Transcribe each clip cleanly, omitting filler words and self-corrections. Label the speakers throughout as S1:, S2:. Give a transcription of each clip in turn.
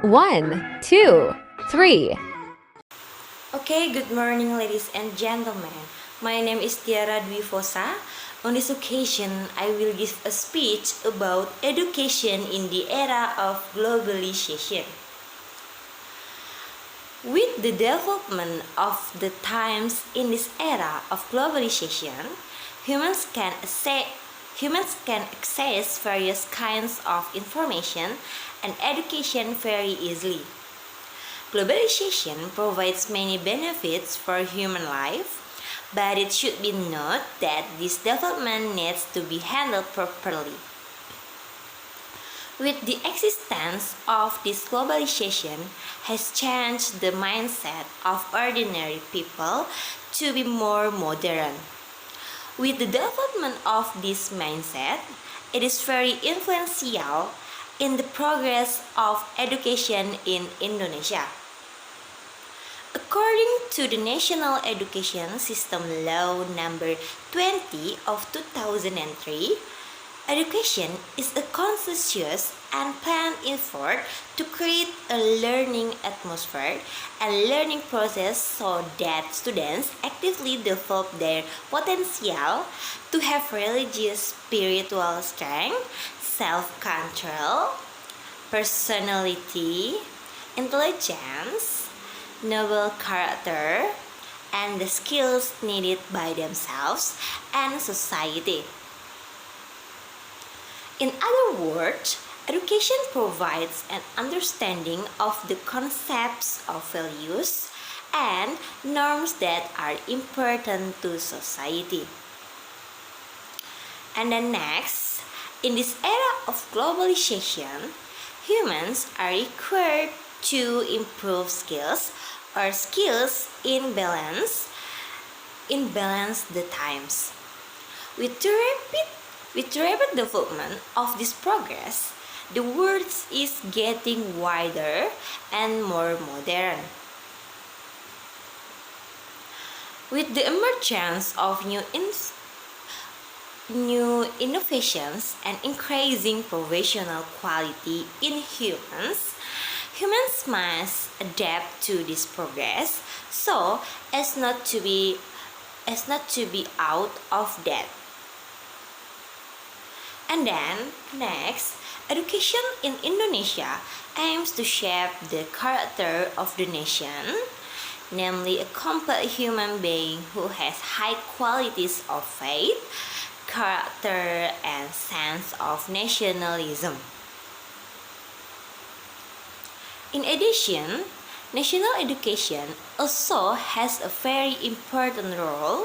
S1: 1, 2, 3.
S2: Okay, good morning, ladies and gentlemen. My name is Tiara Dwifosa. On this occasion, I will give a speech about education in the era of globalization. With the development of the times in this era of globalization, humans can access various kinds of information and education very easily. Globalization provides many benefits for human life, but it should be noted that this development needs to be handled properly. With the existence of this globalization has changed the mindset of ordinary people to be more modern. With the development of this mindset, it is very influential in the progress of education in Indonesia. According to the National Education System Law Number 20 of 2003, education is a conscious and planned effort to create a learning atmosphere and learning process so that students actively develop their potential to have religious spiritual strength, self-control, personality, intelligence, noble character, and the skills needed by themselves and society. In other words, education provides an understanding of the concepts of values and norms that are important to society. And then next, in this era of globalization, humans are required to improve skills in balance the times. With the rapid development of this progress, the world is getting wider and more modern. With the emergence of new innovations and increasing professional quality in humans must adapt to this progress so as not to be out of date. And then next, education in Indonesia aims to shape the character of the nation, namely a complete human being who has high qualities of faith, character, and sense of nationalism. In addition, national education also has a very important role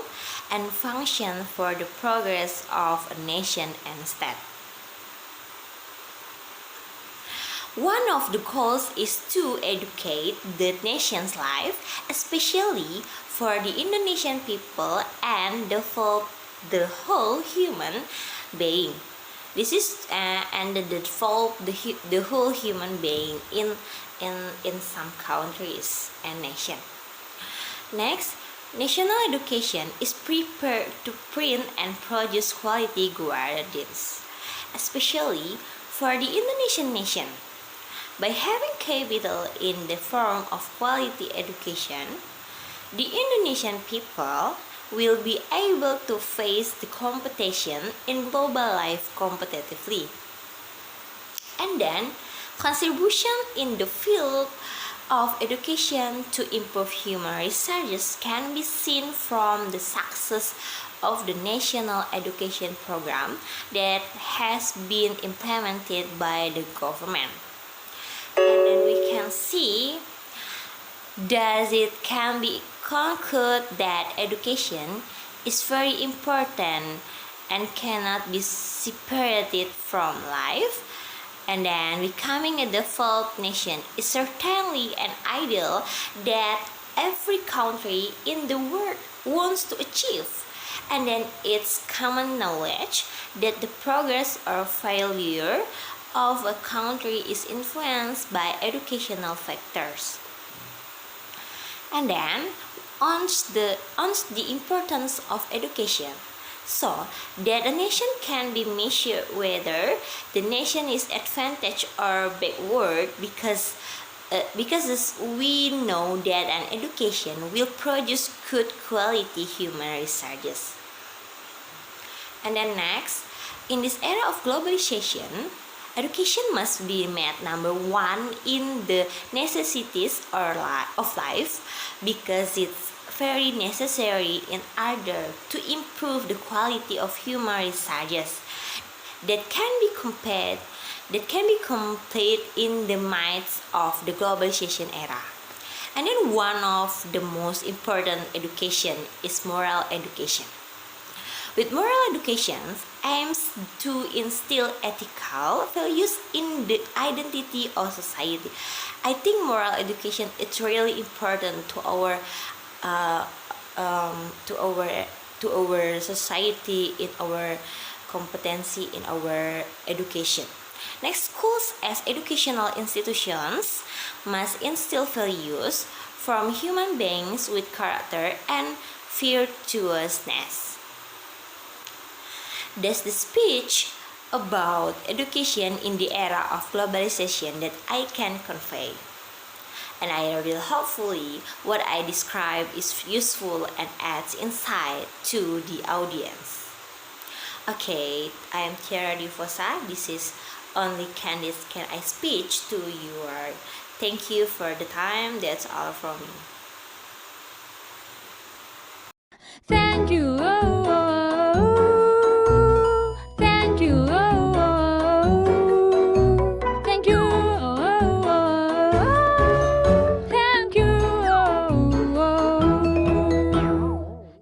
S2: and function for the progress of a nation and state. One of the goals is to educate the nation's life, especially for the Indonesian people, and develop the whole human being. This is and develop the whole human being in some countries and nations. Next, national education is prepared to print and produce quality guardians, especially for the Indonesian nation. By having capital in the form of quality education, the Indonesian people will be able to face the competition in global life competitively. And then, contribution in the field of education to improve human resources can be seen from the success of the national education program that has been implemented by the government. And then we can see that it can be concluded that education is very important and cannot be separated from life. And then becoming a developed nation is certainly an ideal that every country in the world wants to achieve. And then it's common knowledge that the progress or failure of a country is influenced by educational factors. And then on the importance of education, so that a nation can be measured whether the nation is advantaged or backward because because we know that an education will produce good quality human resources. And then next, in this era of globalization, education must be made number one in the necessities of life because it's very necessary in order to improve the quality of human resources that can be compared that can be complete in the midst of the globalization era. And then one of the most important education is moral education. With moral education aims to instill ethical values in the identity of society. I think moral education is really important to our uh, to our society, in our competency, in our education. Next, schools as educational institutions must instill values from human beings with character and virtuousness. That's the speech about education in the era of globalization that I can convey. And I really hopefully what I describe is useful and adds insight to the audience. Okay, I am Tiara Dwifosa. This is only Candice Can I speech to you. Thank you for the time. That's all from me.
S1: Thank you.